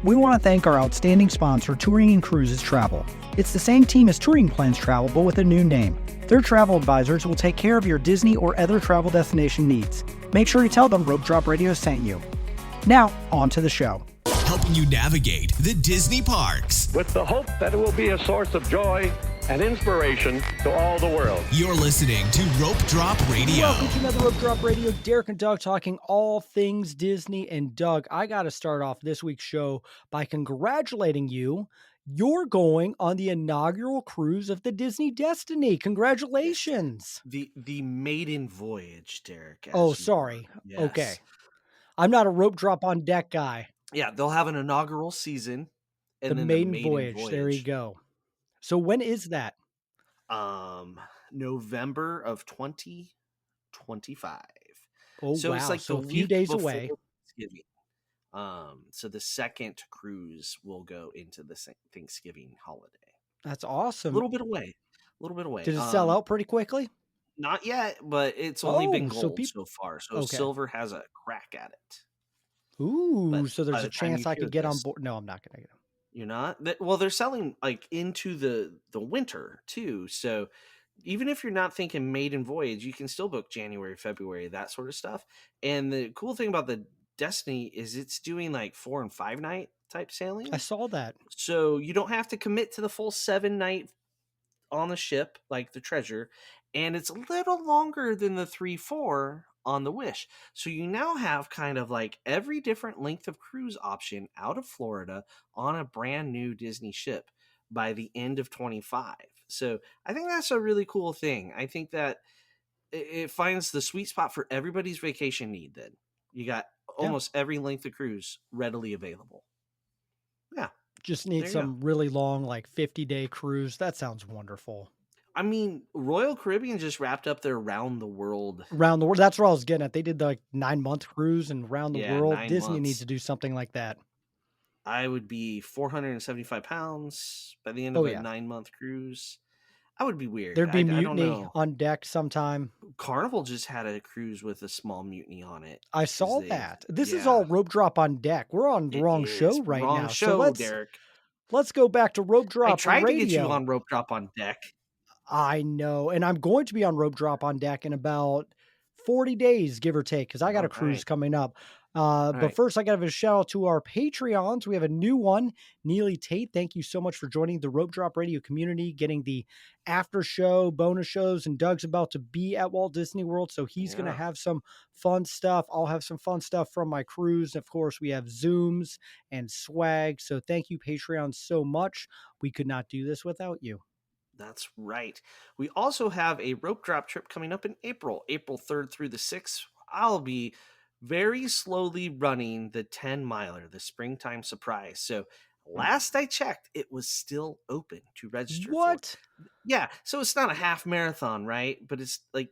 We want to thank our outstanding sponsor, Touring and Cruises Travel. It's the same team as Touring Plans Travel, but with a new name. Their travel advisors will take care of your Disney or other travel destination needs. Make sure you tell them Rope Drop Radio sent you. Now, on to the show. Helping you navigate the Disney parks. With the hope that it will be a source of joy and inspiration to all the world. You're listening to Rope Drop Radio. Welcome to another Rope Drop Radio. Derek and Doug talking all things Disney. And Doug, I got to start off this week's show by congratulating you. You're going on the inaugural cruise of the Disney Destiny. Congratulations. The maiden voyage, Derek. Oh, sorry. Yes. Okay. I'm not a rope drop on deck guy. Yeah, they'll have an inaugural season. And the maiden voyage. There you go. So when is that? November of 2025. Oh, so wow. It's like so a few days away. Thanksgiving. So the second cruise will go into the Thanksgiving holiday. That's awesome. A little bit away. Did it sell out pretty quickly? Not yet, but it's only been gold so far. So okay. Silver has a crack at it. Ooh, so there's a chance I could get on board. No, I'm not going to get them. You're not? Well, they're selling like into the winter too. So even if you're not thinking maiden voyage, you can still book January, February, that sort of stuff. And the cool thing about the Destiny is it's doing like 4 and 5 night type sailing. I saw that. So you don't have to commit to the full 7 night on the ship like the Treasure. And it's a little longer than the 3-4 on the Wish. So you now have kind of like every different length of cruise option out of Florida on a brand new Disney ship by the end of 25. So I think that's a really cool thing. I think that it finds the sweet spot for everybody's vacation need. Then you got almost every length of cruise readily available. Yeah. Just need some really long, like 50-day cruise. That sounds wonderful. I mean, Royal Caribbean just wrapped up their round the world. That's where I was getting at. They did the 9-month cruise and round the world. 9 Disney months. needs to do something like that. I would be 475 pounds by the end of a 9-month cruise. I would be weird. There'd be mutiny on deck sometime. Carnival just had a cruise with a small mutiny on it. I saw that. This is all Rope Drop on deck. We're on the wrong show right now. Wrong show, Derek. Let's go back to Rope Drop I tried Radio. to get you on Rope Drop on deck. I know. And I'm going to be on Rope Drop on deck in about 40 days, give or take, because I got a cruise coming up. But first, I got to give a shout out to our Patreons. We have a new one, Neely Tate. Thank you so much for joining the Rope Drop Radio community, getting the after show, bonus shows, and Doug's about to be at Walt Disney World, so he's going to have some fun stuff. I'll have some fun stuff from my cruise. Of course, we have Zooms and swag. So thank you, Patreon, so much. We could not do this without you. That's right. We also have a rope drop trip coming up in April 3rd through the 6th. I'll be very slowly running the 10-miler, the Springtime Surprise. So last I checked, it was still open to register. What? Yeah. So it's not a half marathon, right? But it's like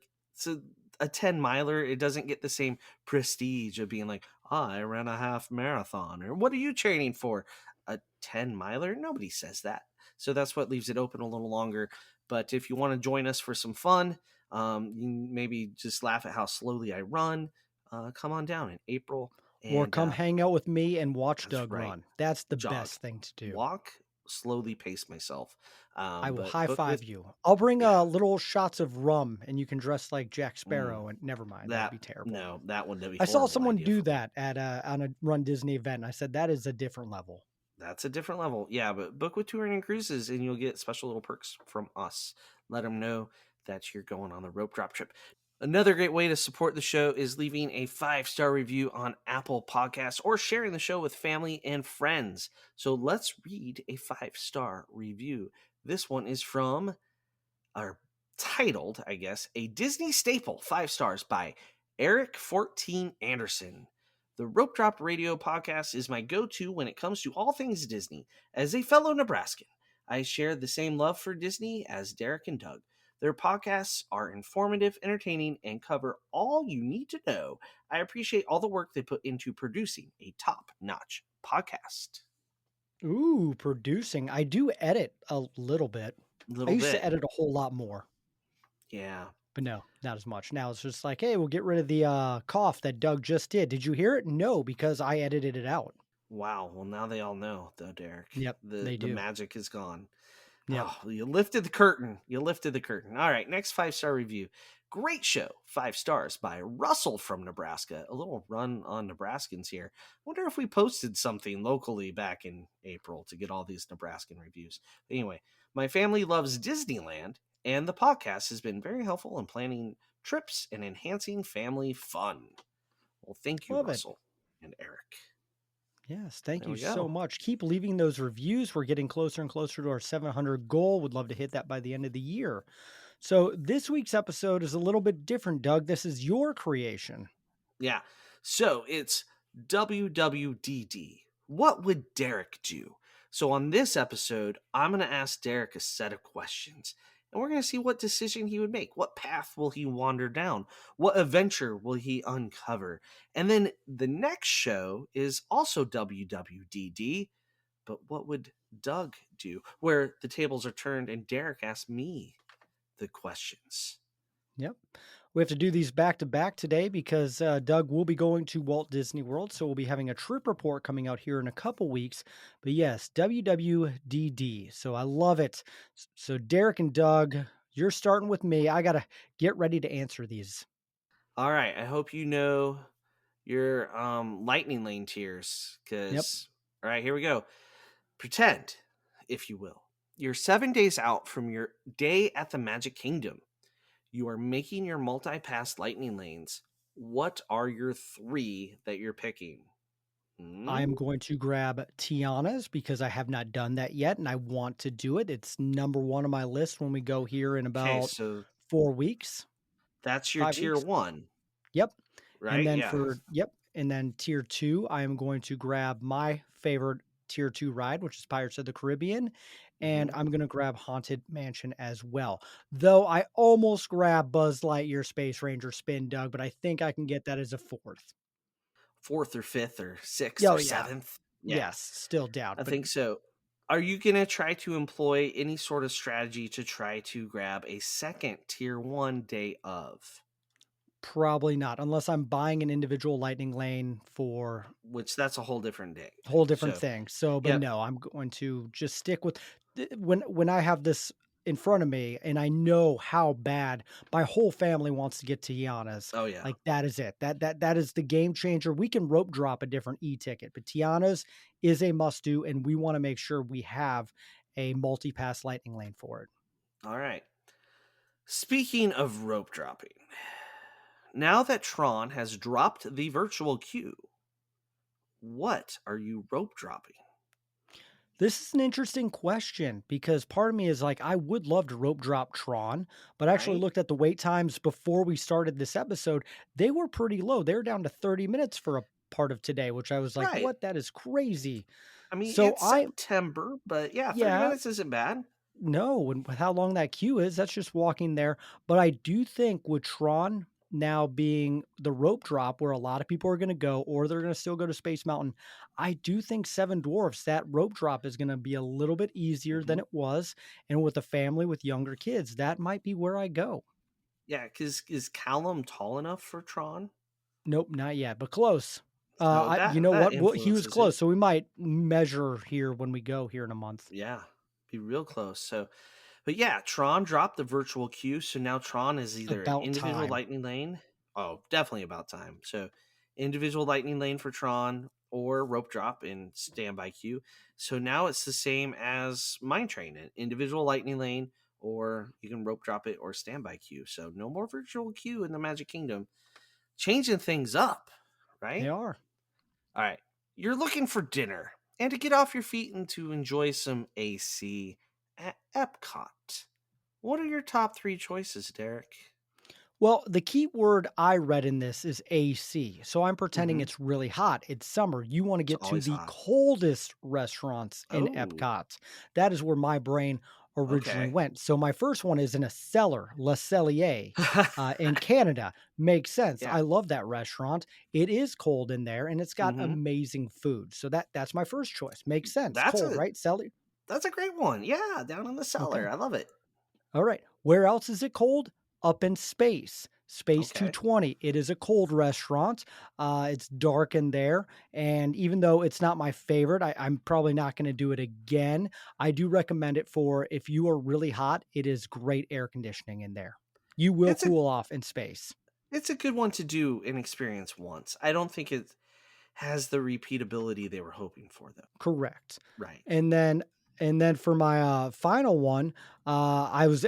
a 10-miler. It doesn't get the same prestige of being like, I ran a half marathon. Or what are you training for? A 10-miler? Nobody says that. So that's what leaves it open a little longer. But if you want to join us for some fun, you maybe just laugh at how slowly I run, come on down in April. Or come hang out with me and watch Doug run. That's the best thing to do. Walk, slowly pace myself. I will high-five you. I'll bring little shots of rum, and you can dress like Jack Sparrow. And never mind, that'd be terrible. No, that would be. I saw someone do that on a Run Disney event, and I said, that is a different level. That's a different level. Yeah, but book with Touring and Cruises and you'll get special little perks from us. Let them know that you're going on the rope drop trip. Another great way to support the show is leaving a 5-star review on Apple Podcasts or sharing the show with family and friends. So let's read a 5-star review. This one is from, or titled, I guess, A Disney Staple, 5 stars by Eric 14 Anderson. The Rope Drop Radio podcast is my go-to when it comes to all things Disney. As a fellow Nebraskan, I share the same love for Disney as Derek and Doug. Their podcasts are informative, entertaining, and cover all you need to know. I appreciate all the work they put into producing a top-notch podcast. Ooh, producing. I do edit a little bit. I used to edit a whole lot more. Yeah. But no, not as much. Now it's just like, hey, we'll get rid of the cough that Doug just did. Did you hear it? No, because I edited it out. Wow. Well, now they all know, though, Derek. Yep, they The do. magic is gone. Yep. Oh, you lifted the curtain. You lifted the curtain. All right, next 5-star review. Great show. 5 stars by Russell from Nebraska. A little run on Nebraskans here. Wonder if we posted something locally back in April to get all these Nebraskan reviews. Anyway, my family loves Disneyland, and the podcast has been very helpful in planning trips and enhancing family fun. Well, thank you, Love it. Russell and Eric. Yes, thank There you we so go. much. Keep leaving those reviews. We're getting closer and closer to our 700 goal. Would love to hit that by the end of the year. So, this week's episode is a little bit different, Doug. This is your creation. Yeah. So it's WWDD. What would Derek do? So on this episode, I'm going to ask Derek a set of questions. And we're going to see what decision he would make. What path will he wander down? What adventure will he uncover? And then the next show is also WWDD. But what would Doug do? Where the tables are turned and Derek asks me the questions. Yep. We have to do these back to back today because Doug will be going to Walt Disney World. So we'll be having a trip report coming out here in a couple weeks. But yes, WWDD. So I love it. So Derek and Doug, you're starting with me. I got to get ready to answer these. All right. I hope you know your lightning lane tiers Yep. because all right, here we go. Pretend, if you will, you're 7 days out from your day at the Magic Kingdom. You are making your multi-pass lightning lanes. What are your 3 that you're picking? I'm going to grab Tiana's because I have not done that yet and I want to do it. It's number one on my list when we go here in Okay, about so 4 weeks, that's your 5 tier weeks. 1, Yep. And right? then Yeah. for yep, and then tier 2, I am going to grab my favorite tier 2 ride, which is Pirates of the Caribbean, and hmm I'm gonna grab Haunted Mansion as well. Though I almost grabbed Buzz Lightyear Space Ranger Spin, Doug, but I think I can get that as a 4th. 4th or 5th or 6th Oh, or yeah. 7th. Yeah, Yes, still doubt, I but think so. Are you going to try to employ any sort of strategy to try to grab a second tier 1 day of? probably not, unless I'm buying an individual lightning lane for Which that's a whole different day a whole thing. different So, thing. So, but yep. no, I'm going to just stick with when I have this in front of me and I know how bad my whole family wants to get to Tiana's. Oh yeah. Like that is it. That is the game changer. We can rope drop a different e-ticket, but Tiana's is a must do, and we want to make sure we have a multi-pass lightning lane for it. All right. Speaking of rope dropping, now that Tron has dropped the virtual queue, what are you rope dropping? This is an interesting question because part of me is like, I would love to rope drop Tron, but I actually Right? looked at the wait times before we started this episode. They were pretty low. They were down to 30 minutes for a part of today, which I was like, Right. what? That is crazy. I mean, So it's I, September, but yeah, 30 yeah, minutes isn't bad. no, and with how long that queue is, that's just walking there. But I do think with Tron now being the rope drop where a lot of people are going to go, or they're going to still go to Space Mountain, I do think Seven Dwarfs, that rope drop is going to be a little bit easier than hmm it was. And with a family with younger kids, that might be where I go. Yeah, because is Callum tall enough for Tron? Nope, not yet, but close. So You that know that what? Well, he was influences close, it. so we might measure here when we go here in a month. Yeah, be real close. So, but yeah, Tron dropped the virtual queue, so now Tron is either an About individual time. lightning lane. Oh, definitely about time. So, individual lightning lane for Tron or rope drop in standby queue. So now it's the same as Mine Train, an individual lightning lane, or you can rope drop it or standby queue. So no more virtual queue in the Magic Kingdom, changing things up, They right? are. All right. You're looking for dinner and to get off your feet and to enjoy some AC at Epcot. What are your top 3 choices, Derek? Well, the key word I read in this is AC. So I'm pretending Mm-hmm. it's really hot. It's summer. You want to It's get to always the hot. coldest restaurants in Oh, Epcot. That is where my brain originally okay. went. So my first one is in a cellar, Le Cellier, in Canada. Makes sense. Yeah. I love that restaurant. It is cold in there and it's got Mm-hmm. amazing food. So that's my first choice. Makes sense. That's Cold, a right? Cellar. that's a great one. Yeah, down in the cellar. Okay. I love it. All right. Where else is it cold? Up in space. Space Okay. 220. It is a cold restaurant. It's dark in there. And even though it's not my favorite, I'm probably not going to do it again. I do recommend it for if you are really hot, it is great air conditioning in there. You will It's a cool off in space. it's a good one to do and experience once. I don't think it has the repeatability they were hoping for, though. Correct. Right. And then for my final one, I was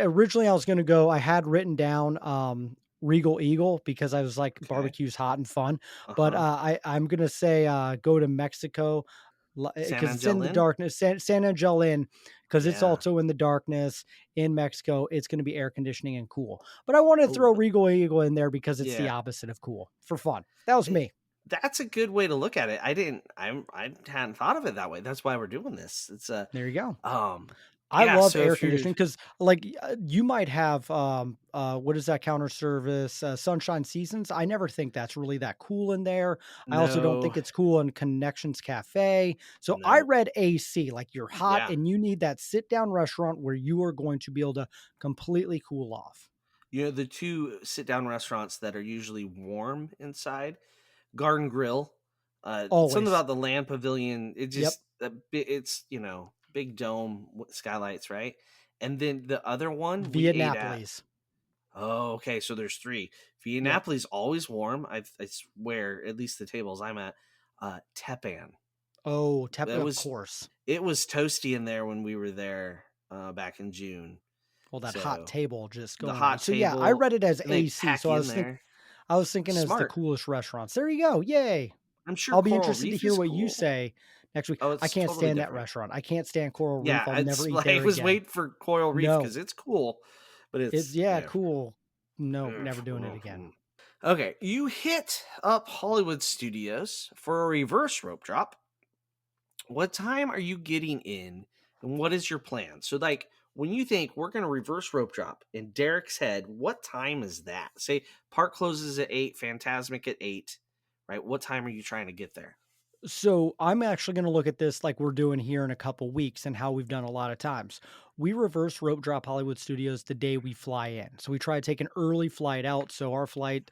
gonna go. I had written down Regal Eagle because I was like Okay. barbecue's hot and fun, but Uh-huh. I'm gonna say go to Mexico San because it's in Angel the Inn? darkness. San Angel Inn because it's Yeah. also in the darkness in Mexico. It's gonna be air conditioning and cool. But I wanted to Oh, throw Regal Eagle in there because it's the yeah. opposite of cool for fun. That was It me. That's a good way to look at it. I hadn't thought of it that way. That's why we're doing this. It's a There you go. um I yeah, love so air if you're conditioning because, like, you might have, what is that counter service, Sunshine Seasons? I never think that's really that cool in there. I also don't no, think it's cool in Connections Cafe. So I no. read AC, like you're hot Yeah. and you need that sit down restaurant where you are going to be able to completely cool off. You know, the two sit down restaurants that are usually warm inside, Garden Grill. Something Always. about the Land Pavilion. It Yep. just it's big dome skylights, right? And then the other one we ate at. Vietnapolis. Oh, okay. So there's three. Yep. Vietnapolis always warm. I swear, at least the tables I'm at. Tepan. Oh, It of was course. it was toasty in there when we were there back in June. Well, that hot So table just the going on. hot So yeah, I table, read it as and they AC. pack So you in there. I was thinking as the Smart. coolest restaurants. There you go. Yay. I'm sure I'll be Coral interested to Reef hear is what you cool. say next week. Oh, I it's can't totally stand that different. restaurant. I can't stand Coral Reef. Yeah, I'll never it's eat I there was again. waiting for Coral Reef No. because it's cool, but It's it's yeah, different. cool. No, Ugh, never doing it again. mhm. Okay, you hit up Hollywood Studios for a reverse rope drop. What time are you getting in, and what is your plan? So, like, when you think we're going to reverse rope drop in Derek's head, what time is that? Say park closes at 8, Phantasmic at 8, right? What time are you trying to get there? So I'm actually going to look at this like we're doing here in a couple weeks and how we've done a lot of times. We reverse rope drop Hollywood Studios the day we fly in. So we try to take an early flight out. So our flight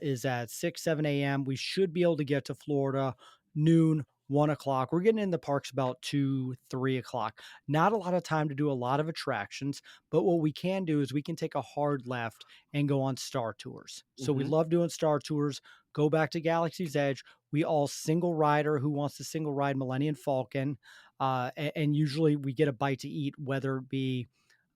is at 6, 7 a.m. We should be able to get to Florida noon, 1 o'clock. We're getting in the parks about 2, 3 o'clock. Not a lot of time to do a lot of attractions, but what we can do is we can take a hard left and go on Star Tours. So we Mm-hmm. love doing Star Tours. Go back to Galaxy's Edge. We all single rider who wants to single ride Millennium Falcon. And usually we get a bite to eat, whether it be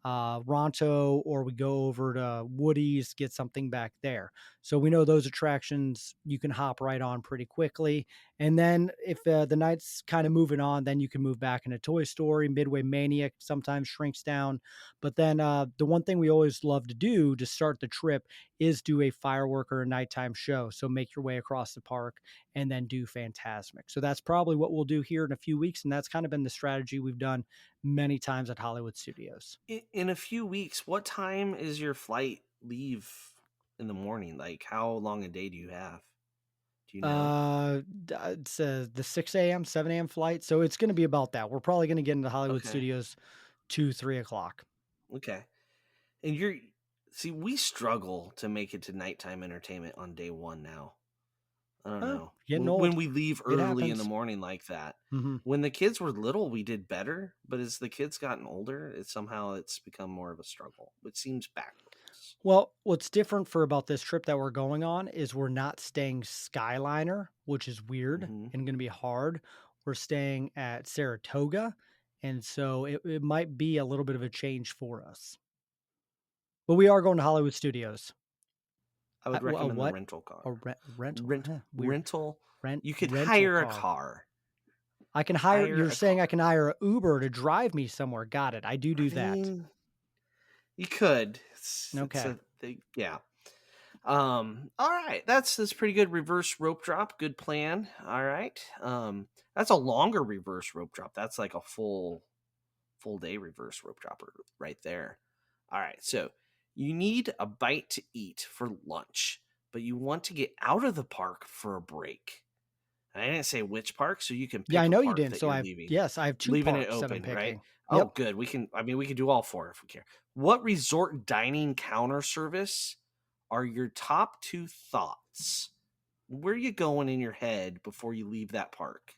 Ronto or we go over to Woody's, get something back there. So we know those attractions you can hop right on pretty quickly. And then if the night's kind of moving on, then you can move back into Toy Story. Midway Mania sometimes shrinks down. But then the one thing we always love to do to start the trip is do a firework or a nighttime show. So make your way across the park and then do Phantasmic. So that's probably what we'll do here in a few weeks. And that's kind of been the strategy we've done many times at Hollywood Studios. In a few weeks, what time is your flight leave in the morning? Like, how long a day do you have? Do you know? It's the 6 a.m., 7 a.m. flight. So it's going to be about that. We're probably going to get into Hollywood Okay. Studios 2, 3 o'clock. Okay. And see, we struggle to make it to nighttime entertainment on day one now. I don't know. Getting When old. we leave It early in the happens. morning like that. Hmm. When the kids were little, we did better, but as the kids gotten older, it's become more of a struggle. It seems backwards. Well, what's different for about this trip that we're going on is we're not staying Skyliner, which is weird Hmm. and going to be hard. We're staying at Saratoga. And so it might be a little bit of a change for us. But we are going to Hollywood Studios. I would A recommend the what? rental car. A rental? Rent Huh, weird. rental. You could Rental hire a car. car. I can hire. Hire You're a saying I car. can hire a Uber to drive me somewhere. Got it. I I do that. mean, you could. It's Okay. a thing. Yeah. All right. That's pretty good. Reverse rope drop. Good plan. All right. That's a longer reverse rope drop. That's like a full day reverse rope dropper right there. All right. So you need a bite to eat for lunch, but you want to get out of the park for a break. I didn't say which park, so you can Yeah, I pick a know you park didn't. that So you're leaving. I have 2 Leaving it parks that I'm open, right? picking. Oh, Yep. good. We can do all 4 if we care. What resort dining counter service are your top two thoughts? Where are you going in your head before you leave that park?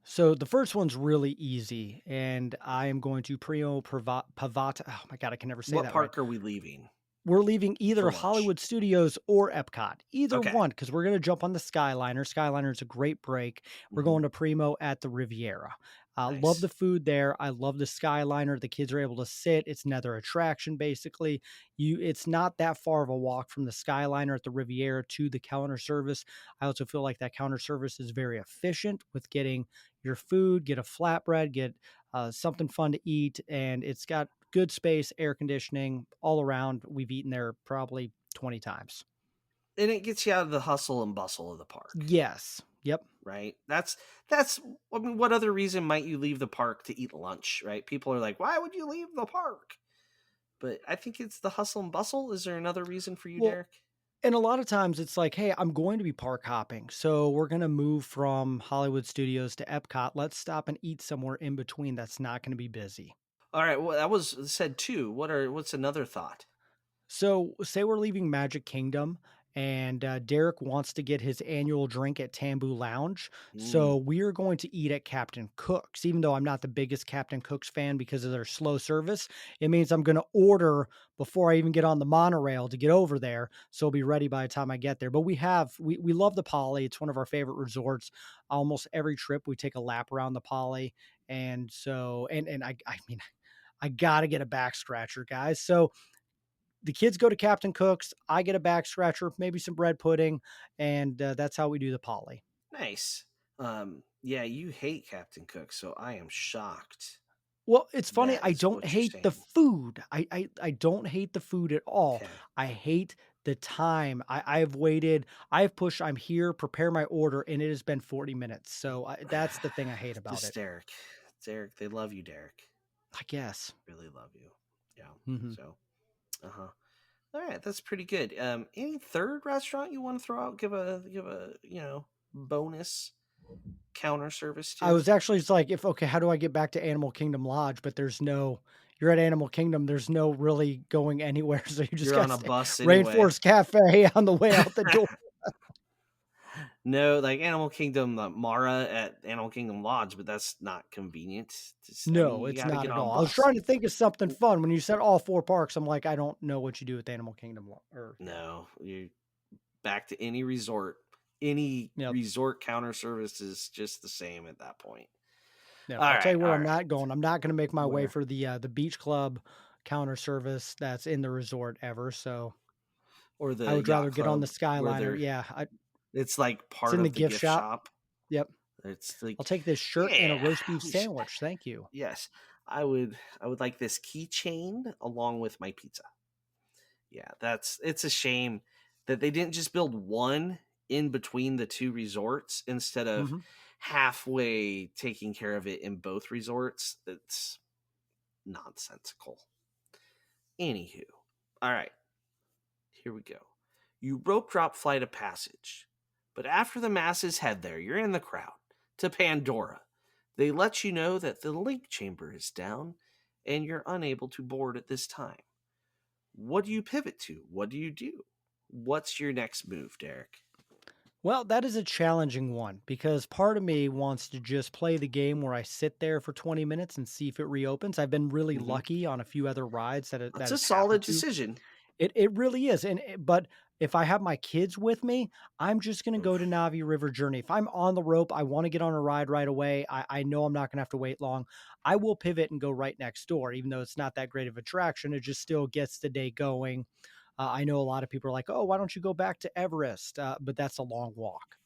So the first one's really easy, and I am going to Primo Pavata. Oh my god, I can never say What that right. park are we leaving We're leaving for either lunch? Hollywood Studios or Epcot, either Okay. one, because we're going to jump on the Skyliner. Skyliner is a great break. We're Hmm. going to Primo at the Riviera. Love the Nice. food there. I love the Skyliner. The kids are able to sit. It's another attraction, basically. It's not that far of a walk from the Skyliner at the Riviera to the counter service. I also feel like that counter service is very efficient with getting your food, get a flatbread, get something fun to eat, and it's got good space, air conditioning all around. We've eaten there probably 20 times. And it gets you out of the hustle and bustle of the park, Yes. Yep. right? That's I mean, what other reason might you leave the park to eat lunch, right? People are like, "Why would you leave the park?" But I think it's the hustle and bustle. Is there another reason for you, Well, Derek? and a lot of times it's like, hey, I'm going to be park hopping. So we're going to move from Hollywood Studios to Epcot. Let's stop and eat somewhere in between that's not going to be busy. All right, well, that was said two. What's another thought? So, say we're leaving Magic Kingdom and Derek wants to get his annual drink at Tambu Lounge. Mm. So, we are going to eat at Captain Cook's. Even though I'm not the biggest Captain Cook's fan because of their slow service, it means I'm going to order before I even get on the monorail to get over there. So, it'll be ready by the time I get there. But we love the Poly. It's one of our favorite resorts. Almost every trip we take a lap around the Poly. And so, and I mean, I got to get a back scratcher, guys. So, the kids go to Captain Cook's. I get a back scratcher, maybe some bread pudding, and that's how we do the poly. Nice. Yeah, you hate Captain Cook, so I am shocked Well, it's funny. that I is don't what you're hate the saying. food. I don't hate the food at all. Okay. I hate the time. I've waited. I've pushed. I'm here. Prepare my order, and it has been 40 minutes. So that's the thing I hate about Just it. Derek. Derek, they love you, Derek. I guess. Really love you. Yeah. Hmm. So, uh-huh. All right, that's pretty good. Any third restaurant you want to throw out? Give a bonus counter service I to. was actually just like, if okay, how do I get back to Animal Kingdom Lodge? But there's no. You're at Animal Kingdom. There's no really going anywhere. So you just You're got on a to say bus anyway. Rainforest Cafe on the way out the door. No, like Animal Kingdom Mara at Animal Kingdom Lodge, but that's not convenient. I mean, No, you it's got to not get at on a all. I was bus. trying to think of something fun when you said all 4 parks. I'm like, I don't know what you do with Animal Kingdom or yeah. No, you back to any resort. Any Yep. resort counter service is just the same at that point. Yep. All I'll tell right, you where all I'm right. not going. I'm not going to make my way Where? for the beach club counter service that's in the resort ever. So Or I the would rather yacht get on the club where Skyliner. they're Yeah, it's like it's part in the of the gift gift shop. shop. Yep. It's like, I'll take this shirt and a yeah, roast beef we should, sandwich. Thank you. yes, I would like this keychain along with my pizza. Yeah, it's a shame that they didn't just build one in between the two resorts instead of Hmm. halfway taking care of it in both resorts. It's nonsensical. Anywho, all right, here we go. You rope drop Flight of Passage, but after the masses head there, you're in the crowd to Pandora. They let you know that the link chamber is down and you're unable to board at this time. What do you pivot to? What do you do? What's your next move, Derek? Well, that is a challenging one because part of me wants to just play the game where I sit there for 20 minutes and see if it reopens. I've been really Hmm. lucky on a few other rides that That's a has happened solid to. decision. It really is, but if I have my kids with me, I'm just gonna go to Oof. Navi River Journey. If I'm on the rope, I wanna get on a ride right away, I know I'm not gonna have to wait long, I will pivot and go right next door, even though it's not that great of attraction, it just still gets the day going. I know a lot of people are like, "Oh, why don't you go back to Everest?" But that's a long walk,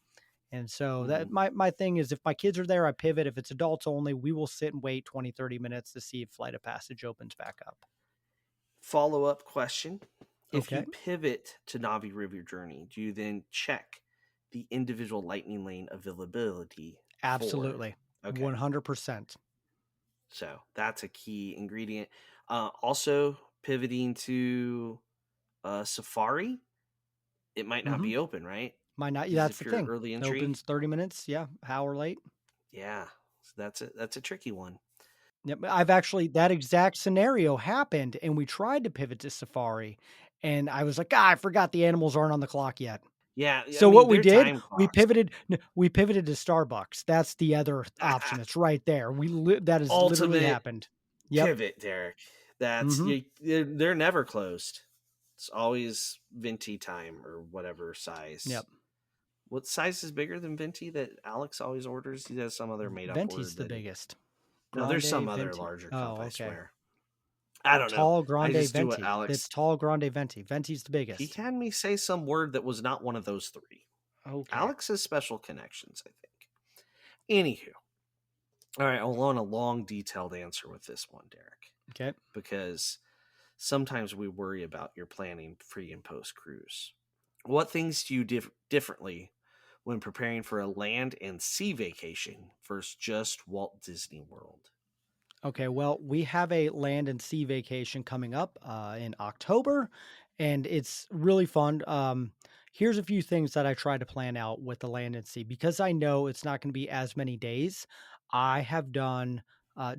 and so Hmm. that my thing is if my kids are there, I pivot. If it's adults only, we will sit and wait 20, 30 minutes to see if Flight of Passage opens back up. Follow up question. If you Okay. pivot to Navi River Journey, do you then check the individual lightning lane availability for? Absolutely. Okay. 100%. So that's a key ingredient. Also, pivoting to Safari, it might not Mhm. be open, right? Might not Because that's if the you're thing. early It entry, opens 30 minutes, yeah, hour late. yeah, so that's a tricky one. Yep, I've actually that exact scenario happened, and we tried to pivot to Safari, And I was like, I forgot the animals aren't on the clock yet. Yeah, I So mean, what we they're did, time we clocks. pivoted we pivoted to Starbucks. That's the other option. It's right there. That has literally Ultimate happened. Yep. pivot, Derek. That's Mhm. they're never closed. It's always venti time or whatever size. Yep. What size is bigger than venti that Alex always orders? He has some other made up Venti's word the that he. biggest. No, there's some Grande other venti. larger cup, Oh, I okay. swear. I don't know. Tall I grande just do what venti. It's Alex. tall grande venti. Venti's the He biggest. had me say some word that was not one of those three. Okay. Alex has special connections, I think. Anywho. All right, I want a long, detailed answer with this one, Derek. Okay. Because sometimes we worry about your planning pre and post cruise. What things do you differently when preparing for a land and sea vacation versus just Walt Disney World? Okay, well, we have a land and sea vacation coming up in October, and it's really fun. Here's a few things that I try to plan out with the land and sea because I know it's not going to be as many days. I have done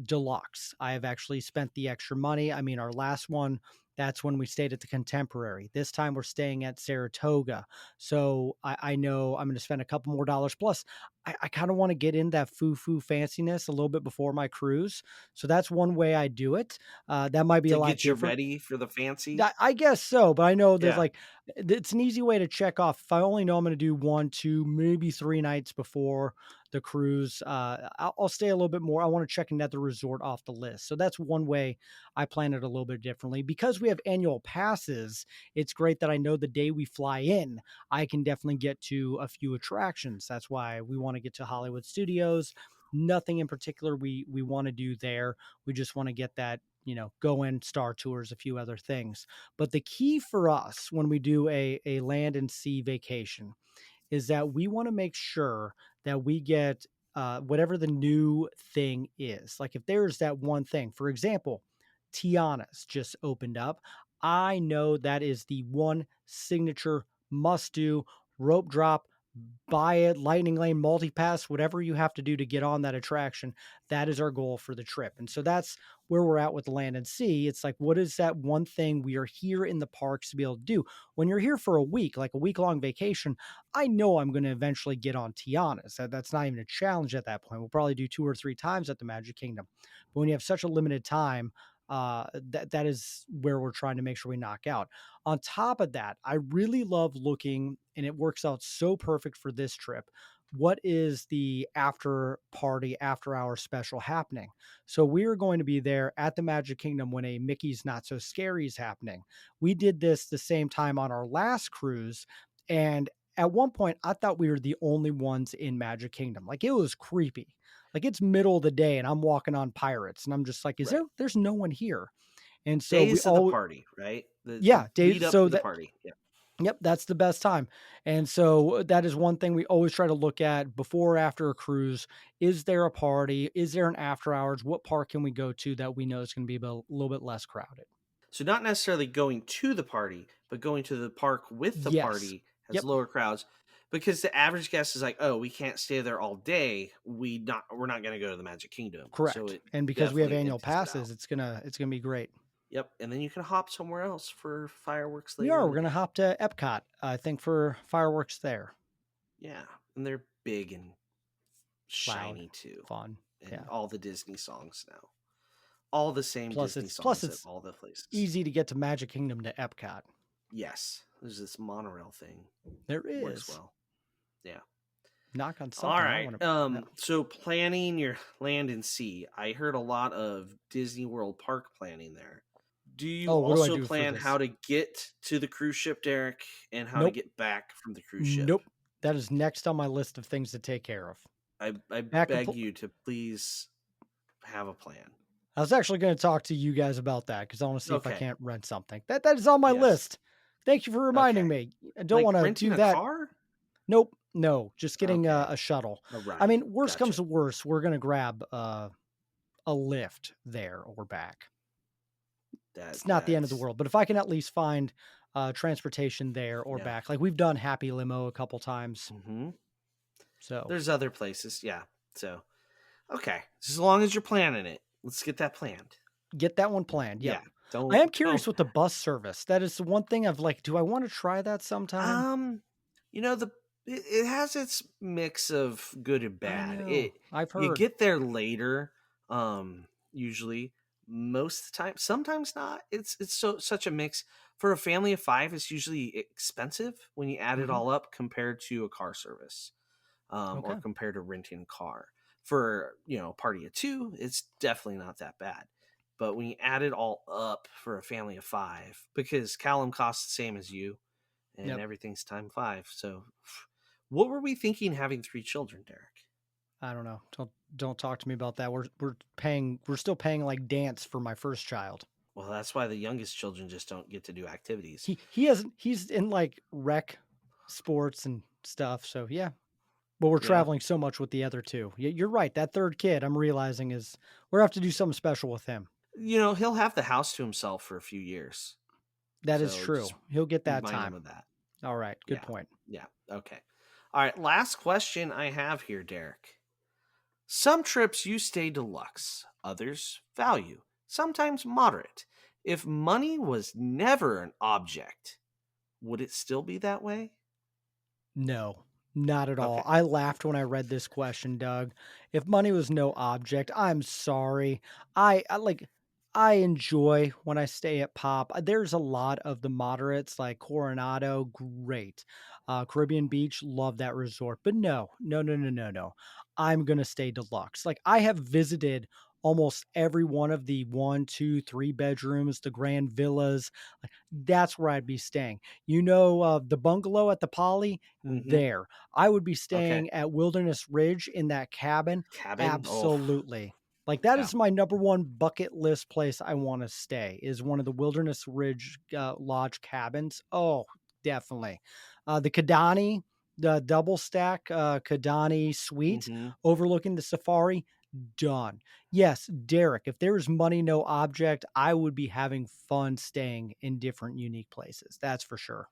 deluxe. I have actually spent the extra money. I mean, our last one, that's when we stayed at the Contemporary. This time we're staying at Saratoga. So I know I'm going to spend a couple more dollars. Plus, I kind of want to get in that foo fanciness a little bit before my cruise. So that's one way I do it. That might be a To lot get you different. ready for the fancy? I guess so, but I know there's Yeah. like it's an easy way to check off. If I only know I'm going to do 1, 2, maybe 3 nights before the cruise, I'll stay a little bit more. I want to check another resort off the list. So that's one way I plan it a little bit differently. Because we have annual passes, it's great that I know the day we fly in, I can definitely get to a few attractions. That's why we want to get to Hollywood Studios. Nothing in particular we want to do there. We just want to get that, go in Star Tours, a few other things. But the key for us when we do a land and sea vacation is that we want to make sure that we get whatever the new thing is. Like if there's that one thing, for example, Tiana's just opened up. I know that is the one signature must do rope drop, buy it, lightning lane, multi-pass, whatever you have to do to get on that attraction. That is our goal for the trip. And so that's where we're at with the land and sea. It's like, what is that one thing we are here in the parks to be able to do? When you're here for a week, like a week-long vacation, I know I'm going to eventually get on Tiana's. That's not even a challenge at that point. We'll probably do 2 or 3 times at the Magic Kingdom. But when you have such a limited time, that is where we're trying to make sure we knock out. On top of that, I really love looking, and it works out so perfect for this trip. What is the after party, after hour special happening? So we are going to be there at the Magic Kingdom when a Mickey's Not So Scary is happening. We did this the same time on our last cruise, and at one point I thought we were the only ones in Magic Kingdom. Like it was creepy. Like it's middle of the day and I'm walking on Pirates and I'm just like, Right. there's no one here. And so we Days of the all, party, right? The yeah, lead days. up So to the that, party. Yeah. yep, that's the best time. And so that is one thing we always try to look at before or after a cruise. Is there a party? Is there an after hours? What park can we go to that we know is going to be a little bit less crowded? So not necessarily going to the party, but going to the park with the Yes. party has Yep. lower crowds because the average guest is like, "Oh, we can't stay there all day. We're not going to go to the Magic Kingdom." So Correct. it And because we have definitely annual empties it out. passes, it's gonna be great. Yep, and then you can hop somewhere else for fireworks We later are. in We're the gonna day. hop to Epcot, I think, for fireworks there. Yeah, and they're big and Loud, shiny too, fun. and Yeah. all the Disney songs now. All the same Plus Disney it's plus songs at it's all the places. easy to get to Magic Kingdom to Epcot. Yes, there's this monorail thing. There Works is. well. Yeah. Knock on All something. I right. want to. Yeah. So planning your land and sea. I heard a lot of Disney World park planning there. Do you Oh, what do I also do for plan how this? to get to the cruise ship, Derek, and how to Nope. get back from the cruise ship? Nope. That is next on my list of things to take care of. I Back beg you to please have a plan. I was actually going to talk to you guys about that because I want to see if I Okay. can't rent something. That is on my Yes. list. Thank you for reminding Okay. me. I don't Like want to renting do a that. car? Nope. No, just getting Okay. a shuttle. A I ride. mean, worst comes Gotcha. to worst, we're going to grab a lift there or back. It's not the end of the That's world, but if I can at least find transportation there or yeah. back, like we've done Happy Limo a couple times. Mm-hmm. So There's other places, yeah. So okay, as long as you're planning it, let's get that planned. get that one planned. Yeah. Yep. I Don't am curious don't. with the bus service. That is the one thing of like, do I want to try that sometime? Um, the it has its mix of good and I bad. know. I've You heard. get there later, usually. Most of the time, sometimes not. It's such a mix. For a family of five, it's usually expensive when you add it Hmm. all up compared to a car service, or Okay. compared to renting a car. For a party of two, it's definitely not that bad. But when you add it all up for a family of five, because Callum costs the same as you, and Yep. everything's time five. So, what were we thinking having three children, Derek? I don't know. Don't talk to me about that. We're still paying like dance for my first child. Well, that's why the youngest children just don't get to do activities. He's in like rec sports and stuff. So yeah. But we're Yeah. traveling so much with the other two. You're right. That third kid, I'm realizing is we're gonna have to do something special with him. He'll have the house to himself for a few years. That is So true. just He'll get that remind him time. of that. All right. Good Yeah. point. Yeah. Okay. All right. Last question I have here, Derek. Some trips you stay deluxe, others value, sometimes moderate. If money was never an object, would it still be that way? No, not at all. Okay. I laughed when I read this question, Doug. If money was no object, I'm sorry. I enjoy when I stay at Pop. There's a lot of the moderates like Coronado, great. Caribbean Beach, love that resort. But no, no, no, no, no, no. I'm gonna stay deluxe. Like I have visited almost every one of the 1, 2, 3 bedrooms, the grand villas. Like, that's where I'd be staying. The bungalow at the Poly? Mm-hmm. There. I would be Okay. staying at Wilderness Ridge in that cabin. Cabin? Oh, Absolutely. Like, that yeah. is my number one bucket list place I wanna stay, is one of the Wilderness Ridge, lodge cabins. Oh, definitely. The Kidani, the double stack, Kidani suite Mhm. overlooking the safari, done. Yes, Derek, if there is money, no object, I would be having fun staying in different unique places. That's for sure.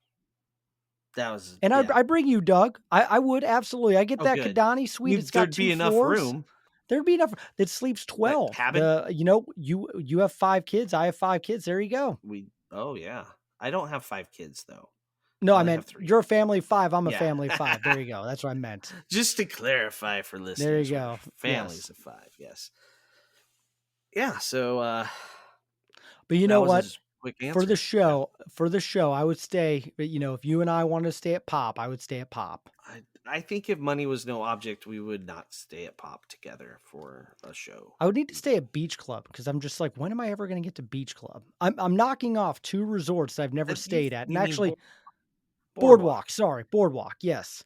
That was And yeah. I bring you, Doug. I would absolutely. I get Oh, that good. Kidani suite. It's got There'd two be enough floors. room. There'd be enough. That sleeps That 12. cabin? You have 5 kids. I have 5 kids. There you go. Oh, yeah. I don't have 5 kids, though. No, I I only have meant 3. you're a family of 5. I'm a Yeah. family of 5. There you go. That's what I meant. Just to clarify for There you listeners, we're go. Yes. families of 5, yes. Yeah, so, But you that know was what? a quick answer. Yeah. For the show, I would stay. If you and I wanted to stay at Pop, I would stay at Pop. I think if money was no object, we would not stay at Pop together for a show. I would need to stay at Beach Club because I'm just like, when am I ever going to get to Beach Club? I'm knocking off 2 resorts I've never stayed at, and You mean actually, Boardwalk. Sorry, Boardwalk. Yes,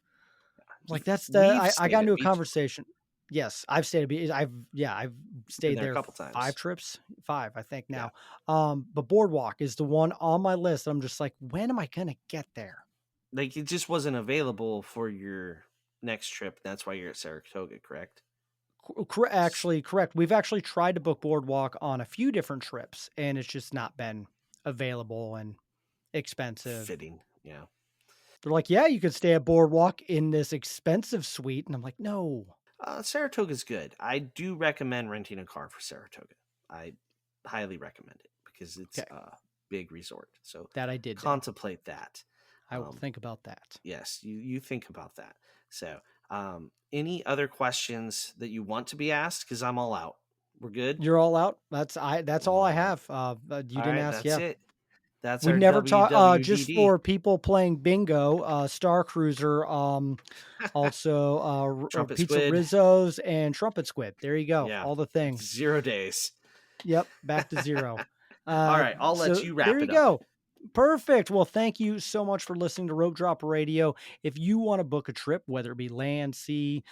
like that's the We've I got stayed into at a Beach. conversation. Yes, I've stayed at Beach. I've Been stayed there a there couple 5 times. trips, 5 I think Yeah. now. But Boardwalk is the one on my list. I'm just like, when am I going to get there? Like, it just wasn't available for your next trip. That's why you're at Saratoga, correct? Actually, correct. We've actually tried to book Boardwalk on a few different trips, and it's just not been available and expensive. Fitting. Yeah. They're like, yeah, you could stay at Boardwalk in this expensive suite. And I'm like, no. Saratoga's good. I do recommend renting a car for Saratoga. I highly recommend it because it's Okay. a big resort. So That I did. contemplate that. I will think about that. Yes, you think about that. So, any other questions that you want to be asked? Because I'm all out. We're good. You're all out. That's all I All have. You all didn't right, ask. that's Yeah. it. That's We our never talk, just WWDD. for people playing bingo, Star Cruiser, also, Trumpet pizza squid. Rizzos and trumpet squid. There you go. Yeah, All the things. 0 days. Yep, back to 0. All right, I'll let So you there wrap you it up. go. Perfect. Well, thank you so much for listening to Rope Drop Radio. If you want to book a trip, whether it be land, sea,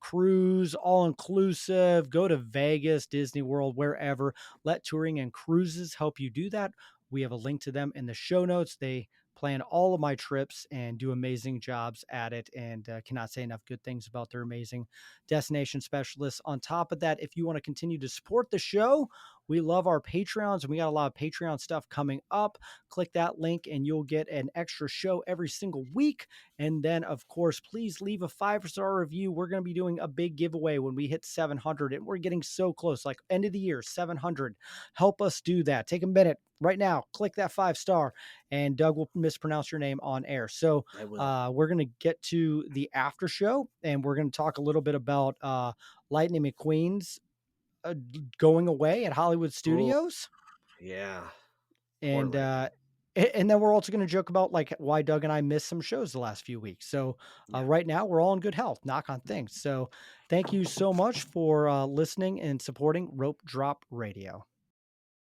cruise, all inclusive, go to Vegas, Disney World, wherever, let Touring and Cruises help you do that. We have a link to them in the show notes. They plan all of my trips and do amazing jobs at it, and cannot say enough good things about their amazing destination specialists. On top of that, if you want to continue to support the show, We love our Patreons, and we got a lot of Patreon stuff coming up. Click that link and you'll get an extra show every single week. And then, of course, please leave a 5-star review. We're going to be doing a big giveaway when we hit 700, and we're getting so close, like end of the year, 700. Help us do that. Take a minute right now, click that 5-star, and Doug will mispronounce your name on air. So I will. we're going to get to the after show, and we're going to talk a little bit about Lightning McQueen's going away at Hollywood Oh, Studios. yeah. Poor And Lightning. and then we're also going to joke about like why Doug and I missed some shows the last few weeks. So Yeah. right now we're all in good health, knock on things. So thank you so much for listening and supporting Rope Drop Radio.